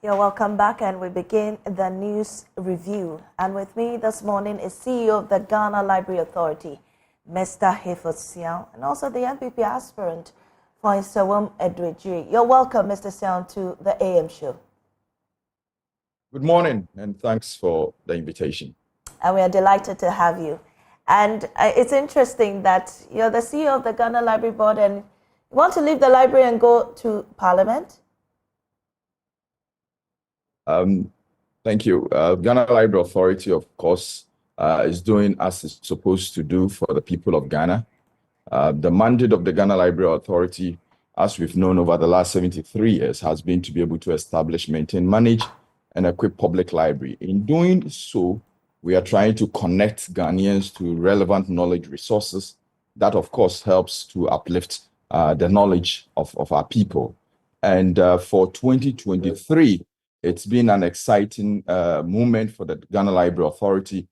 You're welcome back, and we begin the news review. And with me this morning is CEO of the Ghana Library Authority, Mr. Siao, and also the NPP aspirant for Nsawam Edwidjiri. You're welcome, Mr. Siao, to the AM show. Good morning, and thanks for the invitation. And we are delighted to have you. And it's interesting that you're the CEO of the Ghana Library Board, and you want to leave the library and go to Parliament? Thank you. Ghana Library Authority, of course, is doing as it's supposed to do for the people of Ghana. The mandate of the Ghana Library Authority, as we've known over the last 73 years, has been to be able to establish, maintain, manage, and equip public library. In doing so, we are trying to connect Ghanaians to relevant knowledge resources. That, of course, helps to uplift the knowledge of our people. And for 2023, it's been an exciting moment for the Ghana Library Authority,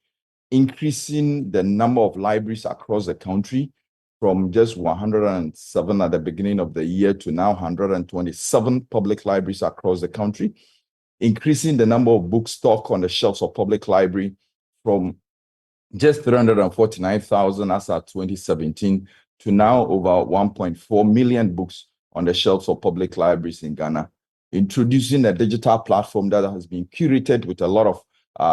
increasing the number of libraries across the country from just 107 at the beginning of the year to now 127 public libraries across the country, increasing the number of book stock on the shelves of public library from just 349,000 as at 2017 to now over 1.4 million books on the shelves of public libraries in Ghana, introducing a digital platform that has been curated with a lot of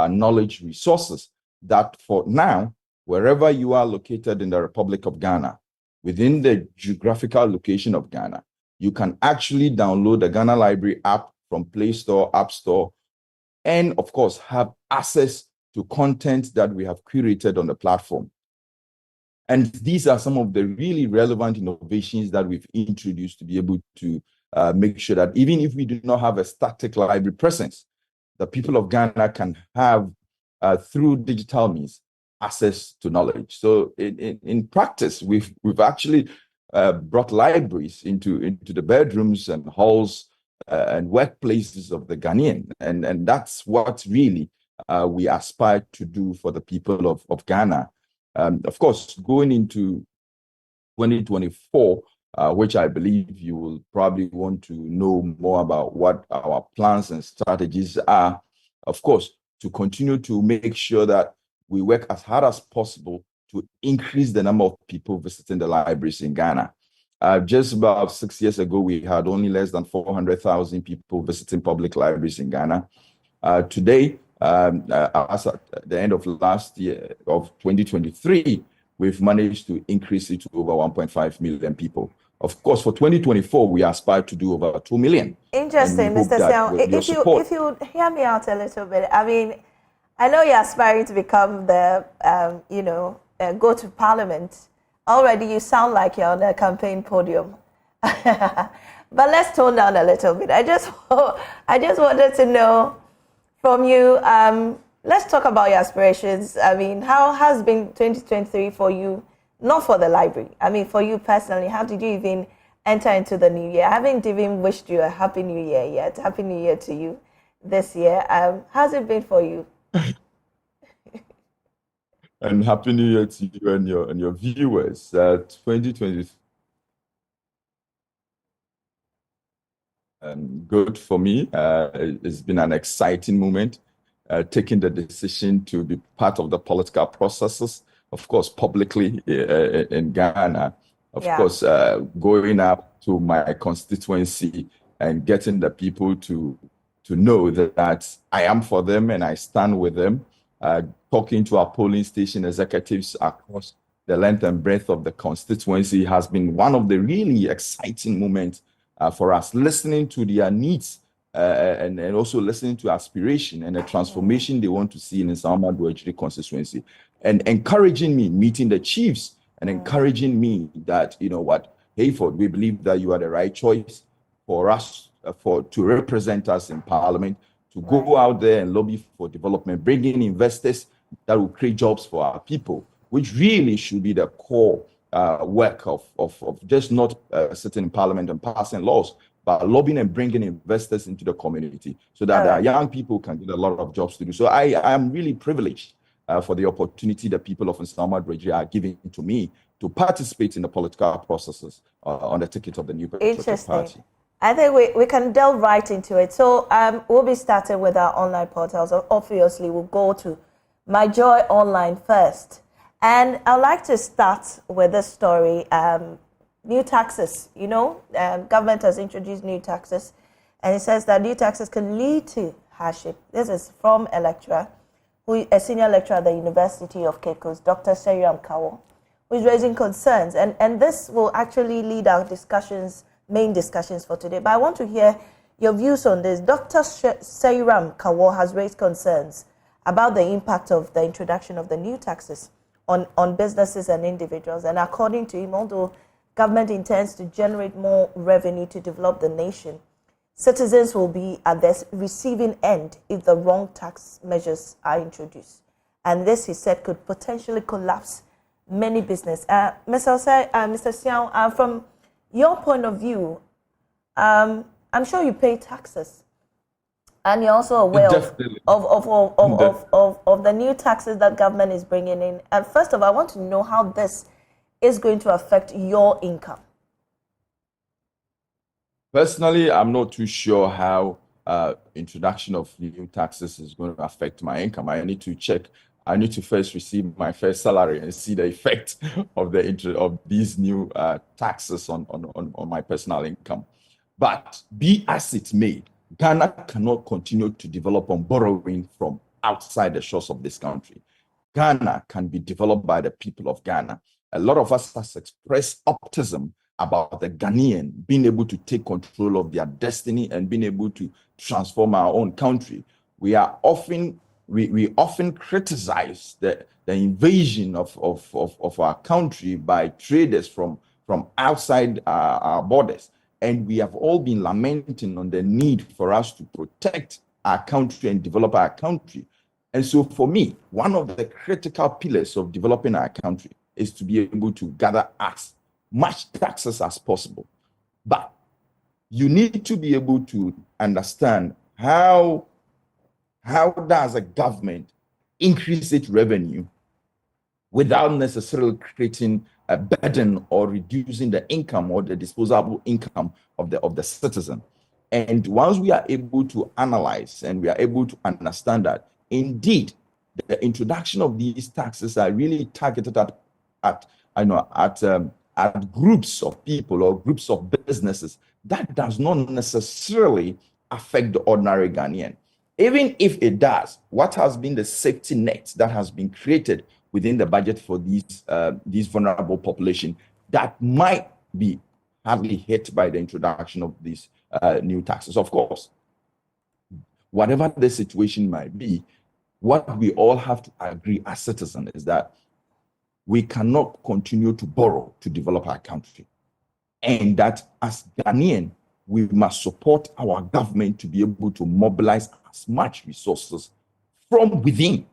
knowledge resources that for now, wherever you are located in the Republic of Ghana, within the geographical location of Ghana, you can actually download the Ghana Library app from Play Store, App Store, and of course, have access to content that we have curated on the platform. And these are some of the really relevant innovations that we've introduced to be able to make sure that even if we do not have a static library presence, the people of Ghana can have, through digital means, access to knowledge. So in practice, we've actually brought libraries into the bedrooms and halls and workplaces of the Ghanaian. And that's what really we aspire to do for the people of Ghana. Of course, going into 2024, which I believe you will probably want to know more about what our plans and strategies are, of course, to continue to make sure that we work as hard as possible to increase the number of people visiting the libraries in Ghana. Just about 6 years ago, we had only less than 400,000 people visiting public libraries in Ghana. Today, as at the end of last year, of 2023, we've managed to increase it to over 1.5 million people. Of course, for 2024, we aspire to do over 2 million. Interesting, Mr. Siao. If you would hear me out a little bit, I mean, I know you're aspiring to become the, go to Parliament. Already, you sound like you're on a campaign podium. But let's tone down a little bit. I just wanted to know from you. Let's talk about your aspirations. I mean, how has been 2023 for you? Not for the library. I mean, for you personally, how did you even enter into the new year? I haven't even wished you a happy new year yet. Happy new year to you this year. How's it been for you? And happy new year to you and your viewers. 2023. Good for me. It's been an exciting moment, taking the decision to be part of the political processes, of course, publicly in Ghana, of course, going up to my constituency and getting the people to know that I am for them and I stand with them, talking to our polling station executives across the length and breadth of the constituency has been one of the really exciting moments for us, listening to their needs and also listening to aspiration and the transformation they want to see in the Nsawam Edwidjiri constituency, and encouraging me, meeting the chiefs and encouraging me that, you know what, Hayford, we believe that you are the right choice for us to represent us in Parliament, to go out there and lobby for development, bring in investors that will create jobs for our people, which really should be the core work of just not sitting in Parliament and passing laws, but lobbying and bringing investors into the community so that our young people can get a lot of jobs to do. So I am really privileged for the opportunity that people of Nsawam Edwidjiri are giving to me to participate in the political processes on the ticket of the New Patriotic Party. I think we can delve right into it. So we'll be starting with our online portals. Obviously, we'll go to My Joy Online first. And I'd like to start with this story. New taxes, government has introduced new taxes. And it says that new taxes can lead to hardship. This is from a lecturer, a senior lecturer at the University of Cape Coast, Dr. Seyram Kawo, who is raising concerns. And this will actually lead our main discussions for today. But I want to hear your views on this. Dr. Seyram Kawo has raised concerns about the impact of the introduction of the new taxes on businesses and individuals. And according to him, although government intends to generate more revenue to develop the nation, citizens will be at the receiving end if the wrong tax measures are introduced. And this, he said, could potentially collapse many business. Mr. Siao, from your point of view, I'm sure you pay taxes, and you're also aware of the new taxes that government is bringing in. And first of all, I want to know how this is going to affect your income. Personally, I'm not too sure how introduction of new taxes is going to affect my income. I need to check. I need to first receive my first salary and see the effect of these new taxes on my personal income. But be as it may, Ghana cannot continue to develop on borrowing from outside the shores of this country. Ghana can be developed by the people of Ghana. A lot of us has expressed optimism about the Ghanaian being able to take control of their destiny and being able to transform our own country. We often criticize the invasion of our country by traders from outside our borders. And we have all been lamenting on the need for us to protect our country and develop our country. And so for me, one of the critical pillars of developing our country is to be able to gather as much taxes as possible. But you need to be able to understand how does a government increase its revenue without necessarily creating a burden or reducing the income or the disposable income of the citizen. And once we are able to analyze and we are able to understand that, indeed, the introduction of these taxes are really targeted at groups of people or groups of businesses, that does not necessarily affect the ordinary Ghanaian. Even if it does, what has been the safety net that has been created within the budget for these vulnerable population that might be hardly hit by the introduction of these new taxes? Of course, whatever the situation might be, what we all have to agree as citizens is that we cannot continue to borrow to develop our country. And that as Ghanaian, we must support our government to be able to mobilize as much resources from within.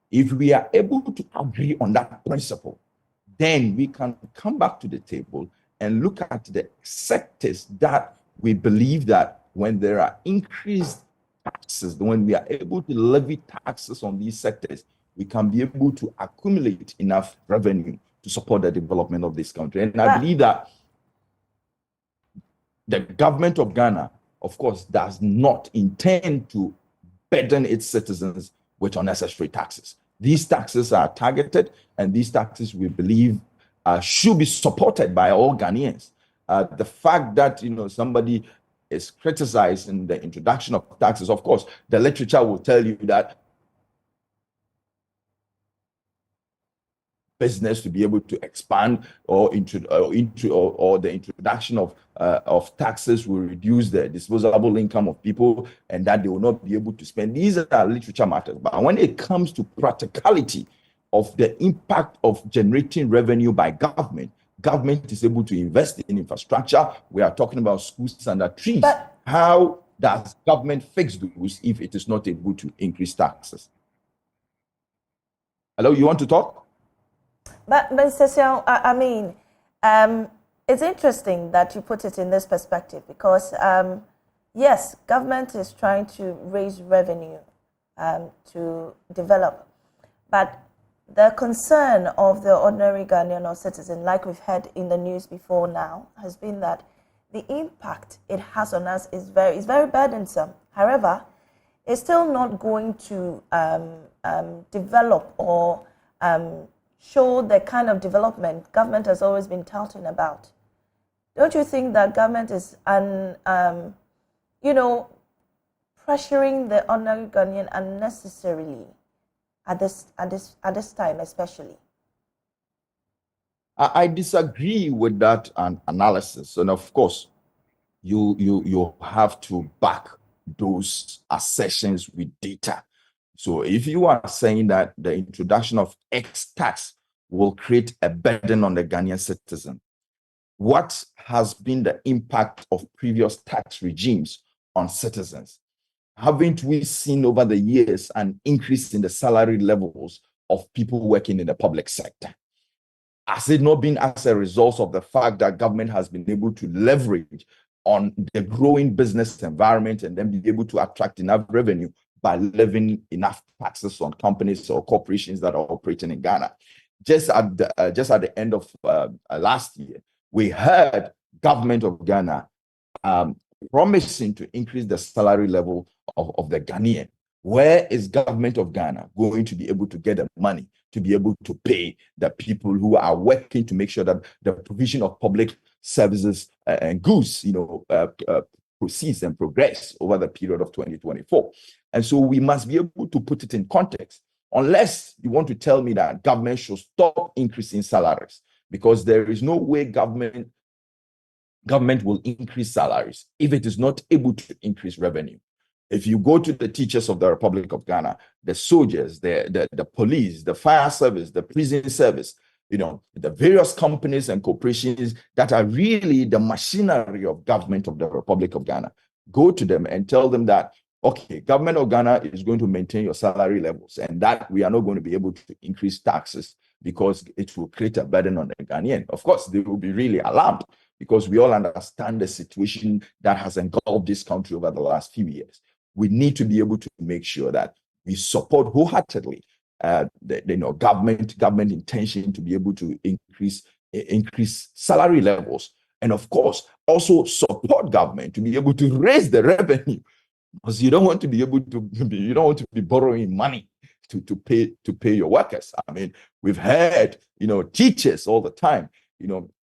If we are able to agree on that principle, then we can come back to the table and look at the sectors that we believe that when there are increased taxes, when we are able to levy taxes on these sectors, we can be able to accumulate enough revenue to support the development of this country. And I believe that the government of Ghana, of course, does not intend to burden its citizens with unnecessary taxes. These taxes are targeted, and these taxes, we believe, should be supported by all Ghanaians. The fact that somebody is criticizing the introduction of taxes, of course, the literature will tell you that business to be able to expand or the introduction of taxes will reduce the disposable income of people and that they will not be able to spend. These are literature matters. But when it comes to practicality of the impact of generating revenue by government is able to invest in infrastructure. We are talking about schools under trees. But how does government fix those if it is not able to increase taxes? Hello, you want to talk? But Mr. Siao, I mean, it's interesting that you put it in this perspective because, yes, government is trying to raise revenue to develop. But the concern of the ordinary Ghanaian or citizen, like we've heard in the news before now, has been that the impact it has on us is very burdensome. However, it's still not going to develop or show the kind of development government has always been touting about. Don't you think that government is, pressuring the ordinary Ghanaian unnecessarily at this time, especially? I disagree with that analysis, and of course, you have to back those assertions with data. So if you are saying that the introduction of X tax will create a burden on the Ghanaian citizen, what has been the impact of previous tax regimes on citizens? Haven't we seen over the years an increase in the salary levels of people working in the public sector? Has it not been as a result of the fact that government has been able to leverage on the growing business environment and then be able to attract enough revenue by levying enough taxes on companies or corporations that are operating in Ghana? Just at the end of last year, we heard government of Ghana promising to increase the salary level of the Ghanaian. Where is government of Ghana going to be able to get the money to be able to pay the people who are working to make sure that the provision of public services and goods, proceeds and progress over the period of 2024? And so we must be able to put it in context. Unless you want to tell me that government should stop increasing salaries, because there is no way government will increase salaries if it is not able to increase revenue. If you go to the teachers of the Republic of Ghana, the soldiers, the police, the fire service, the prison service, the various companies and corporations that are really the machinery of government of the Republic of Ghana, go to them and tell them that, okay, government of Ghana is going to maintain your salary levels and that we are not going to be able to increase taxes because it will create a burden on the Ghanaian. Of course, they will be really alarmed because we all understand the situation that has engulfed this country over the last few years. We need to be able to make sure that we support wholeheartedly the government intention to be able to increase salary levels, and of course also support government to be able to raise the revenue, because you don't want to be borrowing money to pay your workers. I mean, we've heard teachers all the time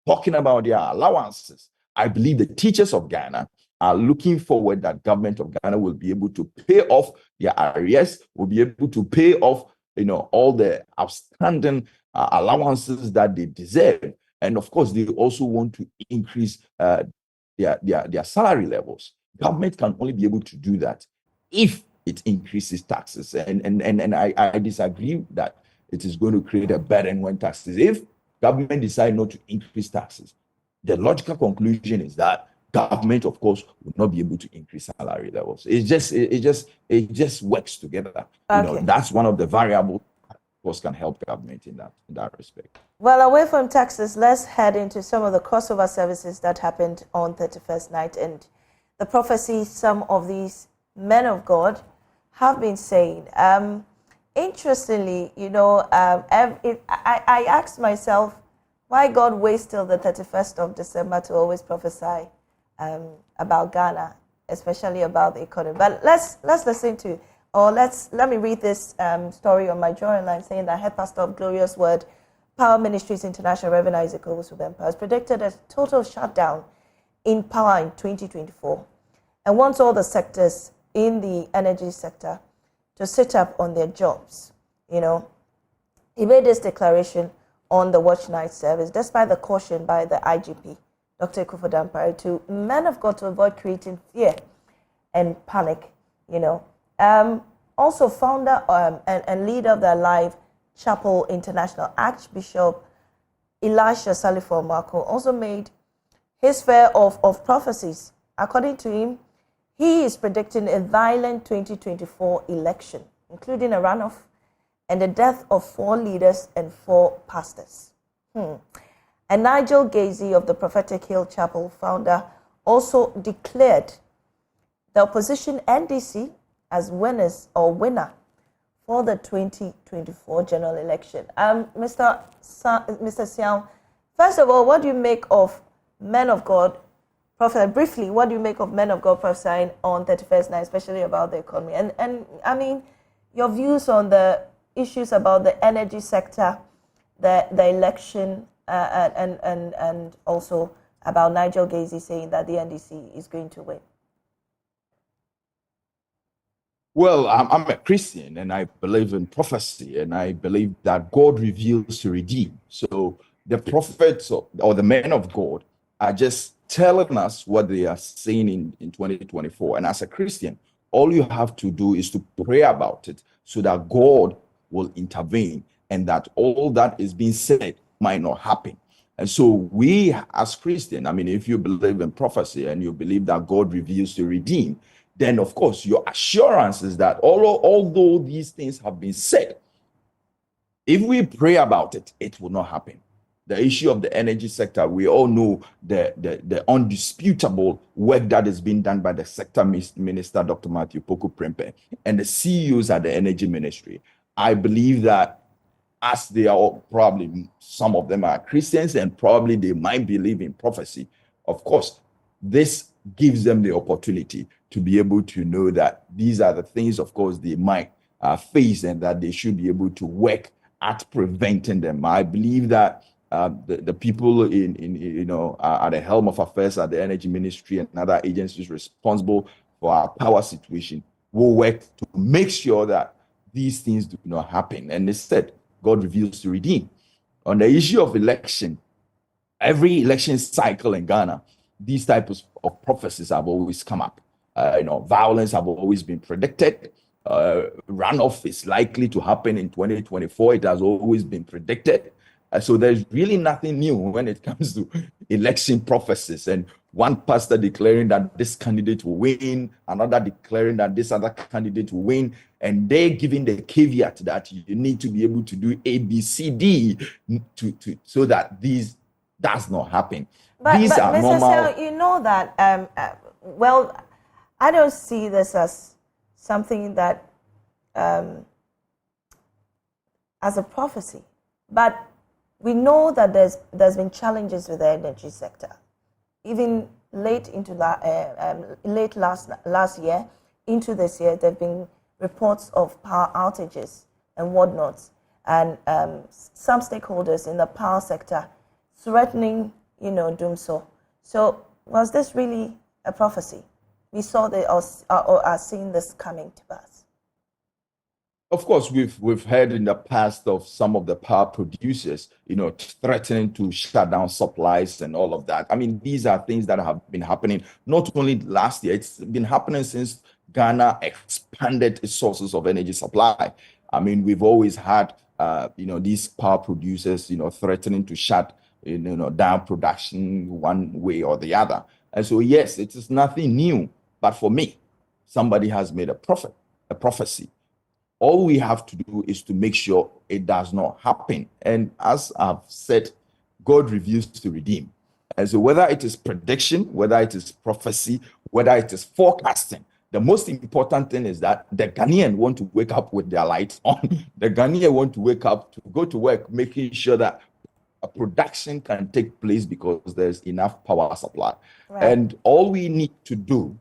talking about their allowances. I believe the teachers of Ghana are looking forward that government of Ghana will be able to pay off their arrears, will be able to pay off, all the outstanding allowances that they deserve. And of course, they also want to increase their salary levels. Government can only be able to do that if it increases taxes. And I disagree that it is going to create a burden when taxes. If government decide not to increase taxes, the logical conclusion is that government, of course, will not be able to increase salary levels. It just works together. Okay. That's one of the variables that, of course, can help government in that respect. Well, away from taxes, let's head into some of the crossover services that happened on 31st night and the prophecy some of these men of God have been saying. Interestingly, I asked myself why God waits till the 31st of December to always prophesy about Ghana, especially about the economy. But let's listen to, or let me read this story on my drawing line, saying that head pastor of Glorious Word Power Ministries International, Reverend Owusu Bempah, has predicted a total shutdown in power in 2024 and wants all the sectors in the energy sector to sit up on their jobs. He made this declaration on the Watch Night service, despite the caution by the IGP, Dr. Owusu Bempah, to men of God to avoid creating fear and panic. Also founder and leader of the Alive Chapel International, Archbishop Elisha Salifo Marco, also made his fair of prophecies. According to him, he is predicting a violent 2024 election, including a runoff and the death of 4 leaders and 4 pastors. And Nigel Gazy of the Prophetic Hill Chapel, founder, also declared the opposition NDC as winner for the 2024 general election. Mr. Siao, first of all, what do you make of men of God Prophet, briefly, what do you make of men of God prophesying on 31st night, especially about the economy? And I mean, your views on the issues about the energy sector, the election, and also about Nigel Gacy saying that the NDC is going to win. Well, I'm a Christian and I believe in prophecy and I believe that God reveals to redeem. So the prophets or the men of God are just telling us what they are saying in 2024. And as a Christian, all you have to do is to pray about it so that God will intervene and that all that is being said might not happen. And so we as Christians, I mean, if you believe in prophecy and you believe that God reveals to redeem, then of course your assurance is that although these things have been said, if we pray about it, it will not happen. The issue of the energy sector, we all know the undisputable work that is being done by the sector minister, Dr. Matthew Poku Prempeh, and the CEOs at the energy ministry. I believe that as they are probably, some of them are Christians and probably they might believe in prophecy. Of course, this gives them the opportunity to be able to know that these are the things, of course, they might face and that they should be able to work at preventing them. I believe that the people at the helm of affairs at the energy ministry and other agencies responsible for our power situation will work to make sure that these things do not happen. And instead, God reveals to redeem. On the issue of election, every election cycle in Ghana, these types of prophecies have always come up. Violence have always been predicted. Runoff is likely to happen in 2024. It has always been predicted. So there's really nothing new when it comes to election prophecies. And one pastor declaring that this candidate will win, another declaring that this other candidate will win, and they're giving the caveat that you need to be able to do A, B, C, D so that these does not happen. But these are Mr. normal. Sel, you know that, well, I don't see this as something that, as a prophecy, but we know that there's been challenges with the energy sector. Even late into late last year into this year, there've been reports of power outages and whatnot, and some stakeholders in the power sector threatening, doom so. So was this really a prophecy? We saw or are seeing this coming to pass. Of course, we've heard in the past of some of the power producers, threatening to shut down supplies and all of that. I mean, these are things that have been happening not only last year, it's been happening since Ghana expanded its sources of energy supply. I mean, we've always had, these power producers, threatening to shut, down production one way or the other. And so, yes, it is nothing new. But for me, somebody has made a prophecy. All we have to do is to make sure it does not happen. And as I've said, God reveals to redeem. And so whether it is prediction, whether it is prophecy, whether it is forecasting, the most important thing is that the Ghanaian want to wake up with their lights on. The Ghanaian want to wake up to go to work, making sure that a production can take place because there's enough power supply. Right. And all we need to do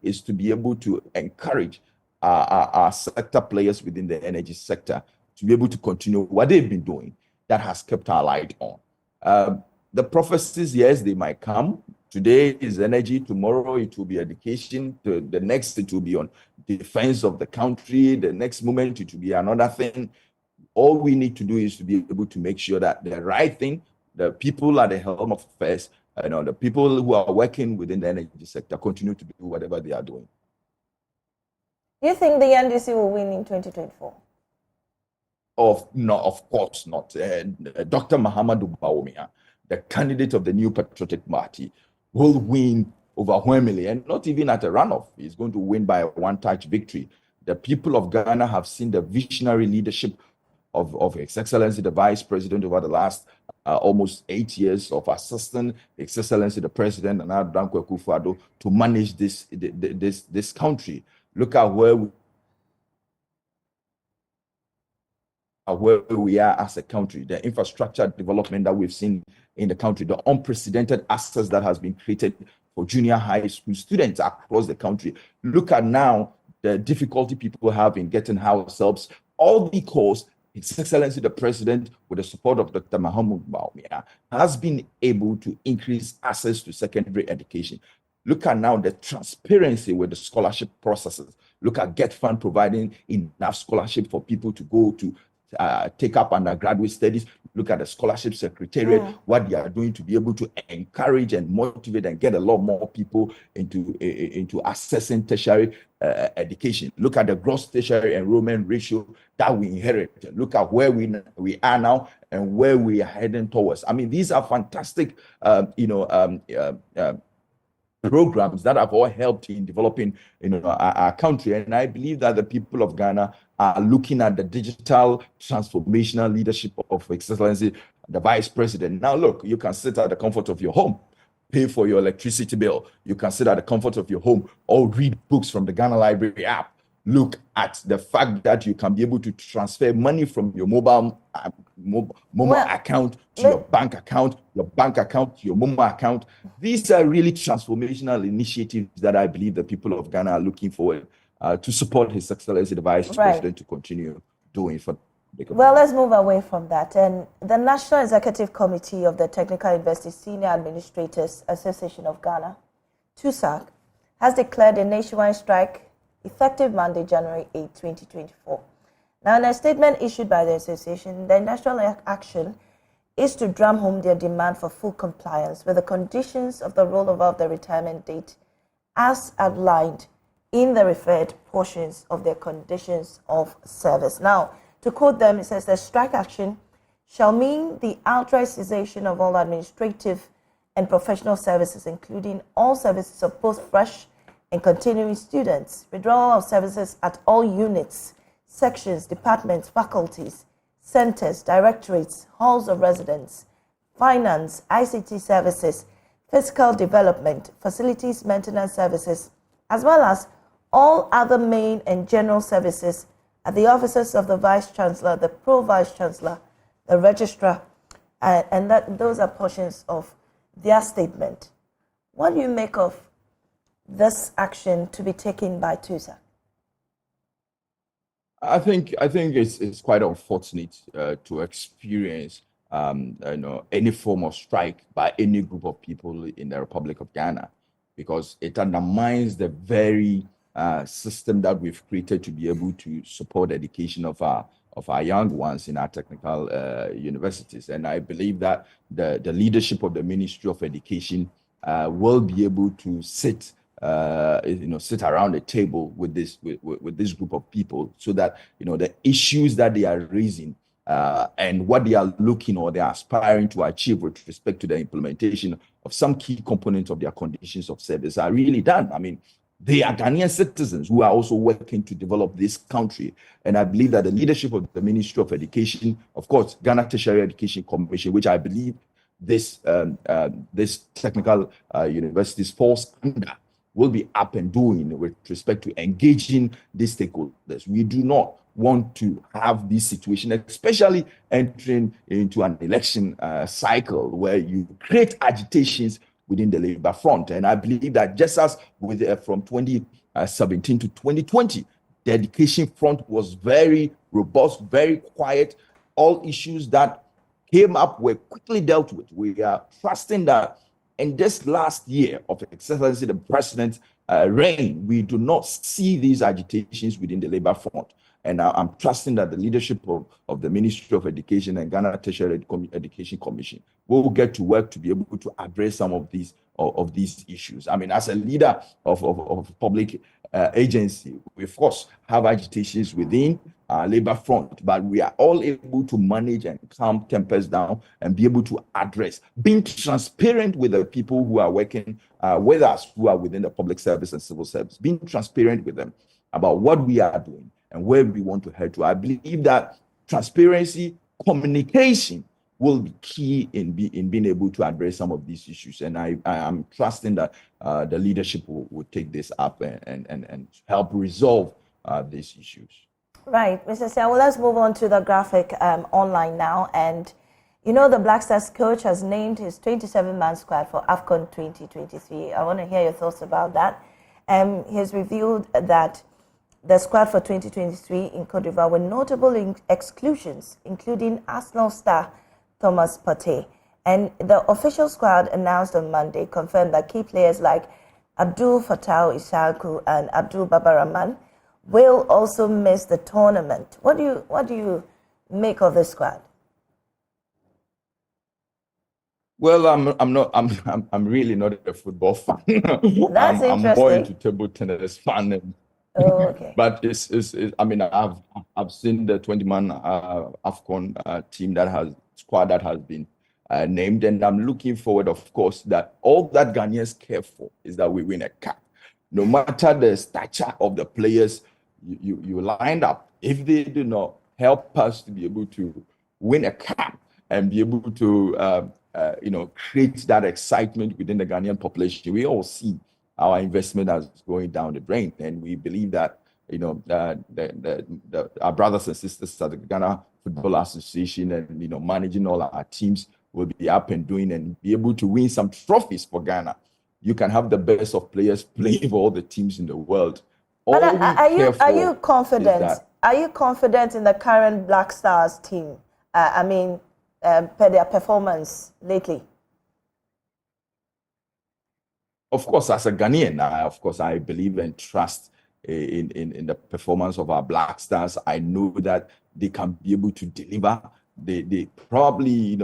is to be able to encourage our sector players within the energy sector to be able to continue what they've been doing that has kept our light on. The prophecies, yes, they might come. Today is energy, tomorrow it will be education, the next it will be on defense of the country, the next moment it will be another thing. All we need to do is to be able to make sure that the right thing, the people at the helm of affairs, the people who are working within the energy sector continue to do whatever they are doing. Do you think the NDC will win in 2024? No, of course not. Dr. Mahamudu Bawumia, the candidate of the New Patriotic Party, will win overwhelmingly, and not even at a runoff. He's going to win by a one-touch victory. The people of Ghana have seen the visionary leadership of His Excellency the Vice President over the last almost 8 years of assisting His Excellency the President and Danko Akufo-Addo to manage this country. Look at where where we are as a country, the infrastructure development that we've seen in the country, the unprecedented access that has been created for junior high school students across the country. Look at now the difficulty people have in getting house helps, all because His Excellency the President, with the support of Dr. Mahamudu Bawumia, has been able to increase access to secondary education. Look at now the transparency with the scholarship processes. Look at Get Fund providing enough scholarship for people to go to take up undergraduate studies. Look at the scholarship secretariat, what they are doing to be able to encourage and motivate and get a lot more people into accessing tertiary education. Look at the gross tertiary enrollment ratio that we inherited. Look at where we are now and where we are heading towards. I mean, these are fantastic, programs that have all helped in developing our country. And I believe that the people of Ghana are looking at the digital transformational leadership of Excellency, the Vice President. Now, look, you can sit at the comfort of your home, pay for your electricity bill. You can sit at the comfort of your home or read books from the Ghana Library app. Look at the fact that you can be able to transfer money from your mobile account to your bank account, to your mobile account. These are really transformational initiatives that I believe the people of Ghana are looking forward to support His Excellency the Vice President to continue doing for. Well, let's move away from that. And the National Executive Committee of the Technical University Senior Administrators Association of Ghana, TUSAC, has declared a nationwide strike effective Monday, January 8, 2024. Now, in a statement issued by the association, the industrial action is to drum home their demand for full compliance with the conditions of the rollover of the retirement date as outlined in the referred portions of their conditions of service. Now, to quote them, it says the strike action shall mean the outright cessation of all administrative and professional services, including all services of both fresh and continuing students, withdrawal of services at all units, sections, departments, faculties, centers, directorates, halls of residence, finance, ICT services, physical development, facilities maintenance services, as well as all other main and general services at the offices of the Vice Chancellor, the Pro-Vice Chancellor, the Registrar, and those are portions of their statement. What do you make of this action to be taken by TUSAC? I think it's quite unfortunate to experience any form of strike by any group of people in the Republic of Ghana, because it undermines the very system that we've created to be able to support education of our young ones in our technical universities. And I believe that the leadership of the Ministry of Education will be able to sit around a table with this group of people, so that the issues that they are raising and what they are looking or they are aspiring to achieve with respect to the implementation of some key components of their conditions of service are really done. I mean, they are Ghanaian citizens who are also working to develop this country. And I believe that the leadership of the Ministry of Education, of course, Ghana Tertiary Education Commission, which I believe this technical universities falls under, will be up and doing with respect to engaging these stakeholders. We do not want to have this situation, especially entering into an election cycle where you create agitations within the labor front. And I believe that just as with from 2017 to 2020, the education front was very robust, very quiet. All issues that came up were quickly dealt with. We are trusting that in this last year of Excellency the President's reign, we do not see these agitations within the labor front. And I'm trusting that the leadership of the Ministry of Education and Ghana Tertiary Education Commission will get to work to be able to address some of these issues. I mean, as a leader of public agency, we of course have agitations within labor front, but we are all able to manage and calm tempers down and be able to address, being transparent with the people who are working with us, who are within the public service and civil service, being transparent with them about what we are doing and where we want to head to. I believe that transparency, communication will be key in being able to address some of these issues. And I am trusting that the leadership will take this up and help resolve these issues. Right, Mr. Sia, well, let's move on to the graphic online now. And you know, the Black Stars coach has named his 27-man squad for AFCON 2023. I want to hear your thoughts about that. He has revealed that the squad for 2023 in Cote d'Ivoire were notable exclusions, including Arsenal star Thomas Partey. And the official squad announced on Monday confirmed that key players like Abdul Fattah Issahaku and Abdul Babarahman will also miss the tournament. What do you make of this squad? Well, I'm really not a football fan. That's interesting. I'm more into table tennis fan. Oh, okay. But I mean, I've seen the 20-man AFCON squad that has been named, and I'm looking forward, of course, that all that Ghanaians care for is that we win a cap. No matter the stature of the players you lined up, if they do not help us to be able to win a cap and be able to create that excitement within the Ghanaian population, we all see our investment as going down the drain, and we believe that our brothers and sisters at the Ghana Football Association and managing all our teams will be up and doing and be able to win some trophies for Ghana. You can have the best of players playing for all the teams in the world. But are you confident? Are you confident in the current Black Stars team? Per their performance lately. Of course, as a Ghanaian, I believe and trust in the performance of our Black Stars. I know that they can be able to deliver. They probably,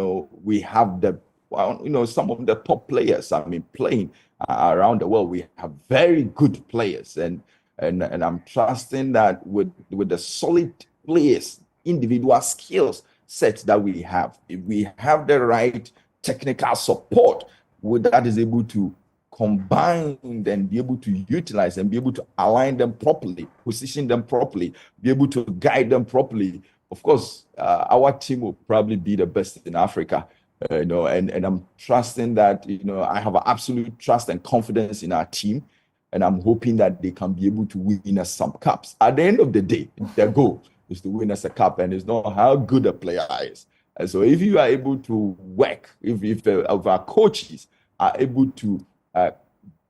we have some of the top players. Playing around the world, we have very good players, and I'm trusting that with the solid players, individual skills set that we have, if we have the right technical support, that is able to combine and be able to utilize and be able to align them properly, position them properly, be able to guide them properly. Of course, our team will probably be the best in Africa, and I'm trusting that, I have an absolute trust and confidence in our team, and I'm hoping that they can be able to win us some cups. At the end of the day, their goal is to win us a cup, and it's not how good a player is. And so if you are able to work, if our coaches are able to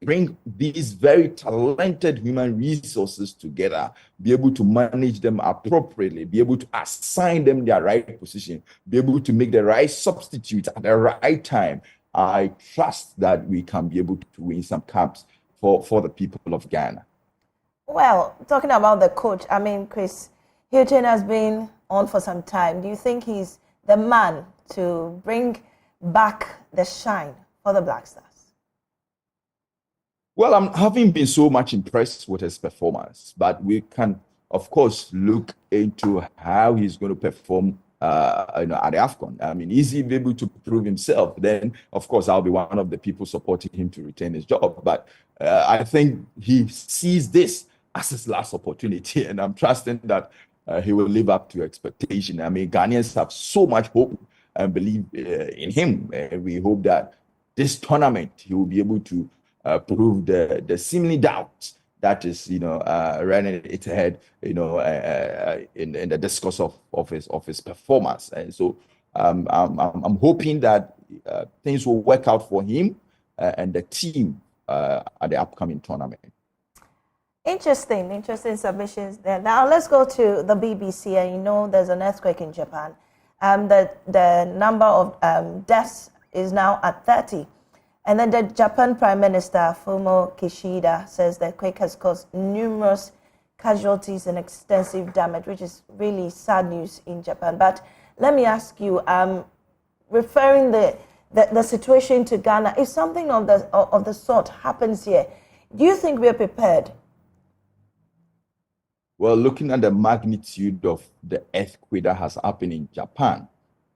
bring these very talented human resources together, be able to manage them appropriately, be able to assign them their right position, be able to make the right substitute at the right time, I trust that we can be able to win some cups for the people of Ghana. Well, talking about the coach, Chris Hilton has been on for some time. Do you think he's the man to bring back the shine for the Black Stars? Well, I'm having been so much impressed with his performance, but we can, of course, look into how he's going to perform at the AFCON. Is he able to prove himself? Then, of course, I'll be one of the people supporting him to retain his job. But I think he sees this as his last opportunity, and I'm trusting that he will live up to expectation. Ghanaians have so much hope and believe in him. We hope that this tournament he will be able to prove the seemingly doubt that is, running its head, in the discourse of his performance. And so I'm hoping that things will work out for him and the team at the upcoming tournament. Interesting submissions there. Now let's go to the BBC. And there's an earthquake in Japan. The number of deaths is now at 30. And then the Japan Prime Minister, Fumio Kishida, says the quake has caused numerous casualties and extensive damage, which is really sad news in Japan. But let me ask you, referring the situation to Ghana, if something of the sort happens here, do you think we are prepared? Well, looking at the magnitude of the earthquake that has happened in Japan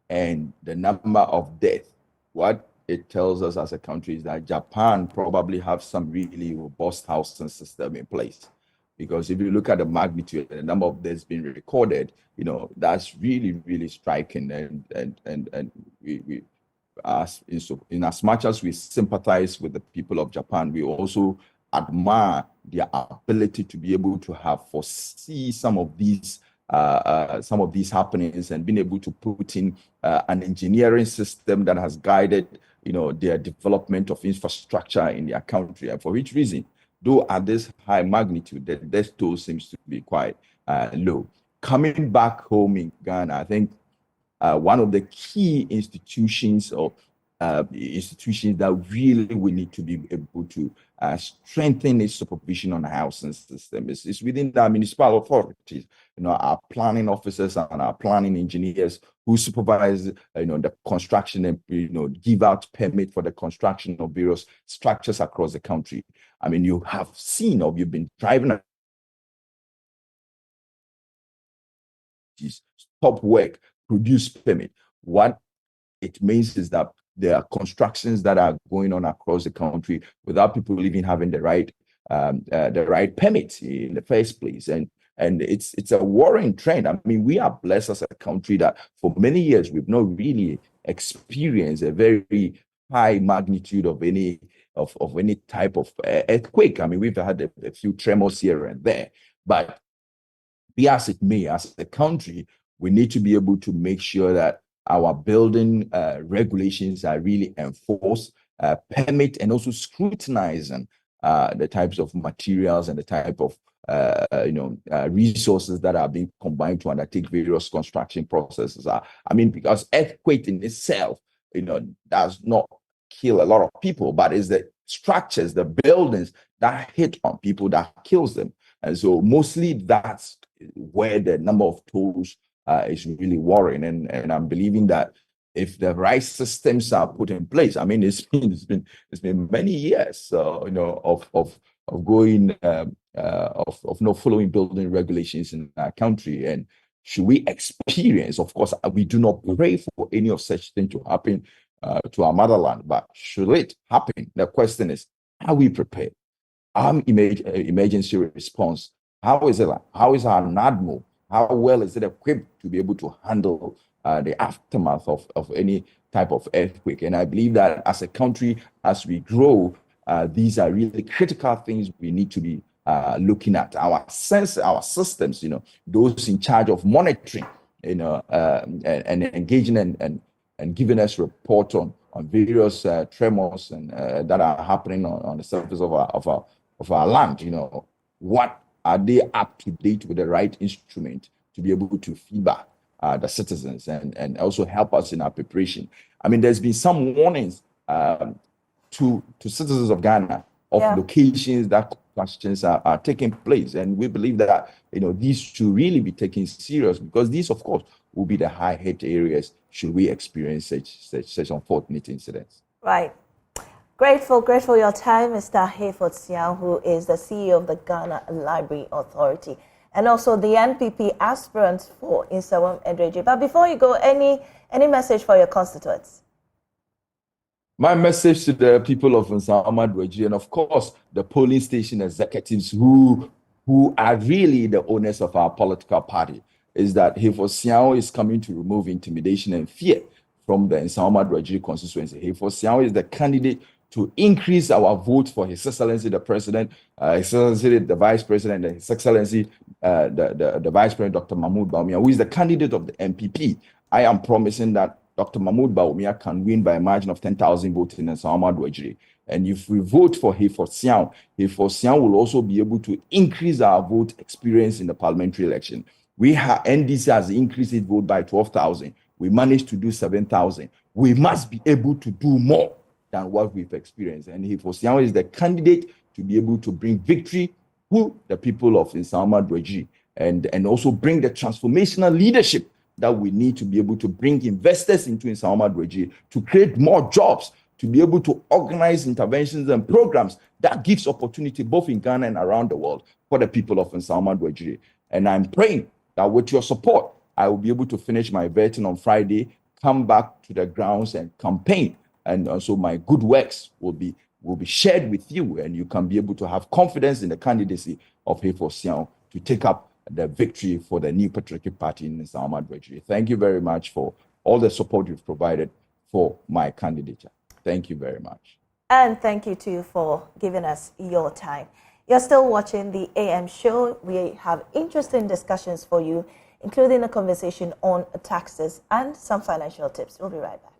and the number of deaths, what it tells us as a country is that Japan probably have some really robust housing system in place. Because if you look at the magnitude and the number of deaths being recorded, that's really, really striking. And we in as much as we sympathize with the people of Japan, we also admire their ability to be able to have foresee some of these some of these happenings and been able to put in an engineering system that has guided, their development of infrastructure in their country. And for which reason, though at this high magnitude, the death toll seems to be quite low. Coming back home in Ghana, I think one of the key institutions or institutions that really we need to be able to strengthen its supervision on the housing system is within the municipal authorities. Our planning officers and our planning engineers who supervise, the construction and, give out permit for the construction of various structures across the country. I mean, you have seen or you've been driving stop work, produce permit. What it means is that there are constructions that are going on across the country without people even having the right permits in the first place. And it's a worrying trend. I mean, we are blessed as a country that for many years we've not really experienced a very high magnitude of any type of earthquake. I mean, we've had a few tremors here and there, but be as it may, as a country, we need to be able to make sure that our building regulations are really enforced, permit, and also scrutinizing the types of materials and the type of resources that are being combined to undertake various construction processes. I mean, because earthquake in itself, does not kill a lot of people, but it's the structures, the buildings that hit on people that kills them. And so mostly that's where the number of tolls is really worrying. And I'm believing that if the right systems are put in place, I mean, it's been many years, of going of not following building regulations in our country. And should we experience, of course, we do not pray for any of such thing to happen to our motherland, but should it happen, the question is, are we prepared? Our emergency response, how is it? How is our NADMO? How well is it equipped to be able to handle the aftermath of any type of earthquake? And I believe that as a country, as we grow, these are really critical things we need to be looking at. Our systems, those in charge of monitoring, and engaging and giving us report on various tremors and that are happening on the surface of our land. What are they up to date with the right instrument to be able to feedback the citizens and also help us in our preparation? I mean, there's been some warnings to citizens of Ghana of locations that questions are taking place, and we believe that these should really be taken serious, because these, of course, will be the high hit areas should we experience such unfortunate incidents. Right. Grateful your time, Mr. Hayford Siang, who is the CEO of the Ghana Library Authority, and also the NPP aspirant for Nsawam Edreji. But before you go, any message for your constituents? My message to the people of Nsawam Edreji, and of course the polling station executives who are really the owners of our political party, is that Hayford Siang is coming to remove intimidation and fear from the Nsawam Edreji constituency. Hayford Siang is the candidate to increase our vote for His Excellency the President, His Excellency the Vice President, and His Excellency the Vice President, Dr. Mahmoud Bawumia, who is the candidate of the NPP. I am promising that Dr. Mahmoud Bawumia can win by a margin of 10,000 votes in Nsawam Edreji. And if we vote for Hayford Siang will also be able to increase our vote experience in the parliamentary election. NDC has increased its vote by 12,000. We managed to do 7,000. We must be able to do more than what we've experienced. And Hayford Siang is the candidate to be able to bring victory to the people of Nsawam Edreji and also bring the transformational leadership that we need to be able to bring investors into Nsawam Edreji, to create more jobs, to be able to organize interventions and programs that gives opportunity both in Ghana and around the world for the people of Nsawam Edreji. And I'm praying that with your support, I will be able to finish my vetting on Friday, come back to the grounds and campaign. And also my good works will be shared with you, and you can be able to have confidence in the candidacy of Hayford Siang to take up the victory for the New Patriotic Party in Nsawam Edreji. Thank you very much for all the support you've provided for my candidature. Thank you very much. And thank you too for giving us your time. You're still watching the AM show. We have interesting discussions for you including a conversation on taxes and some financial tips. We'll be right back.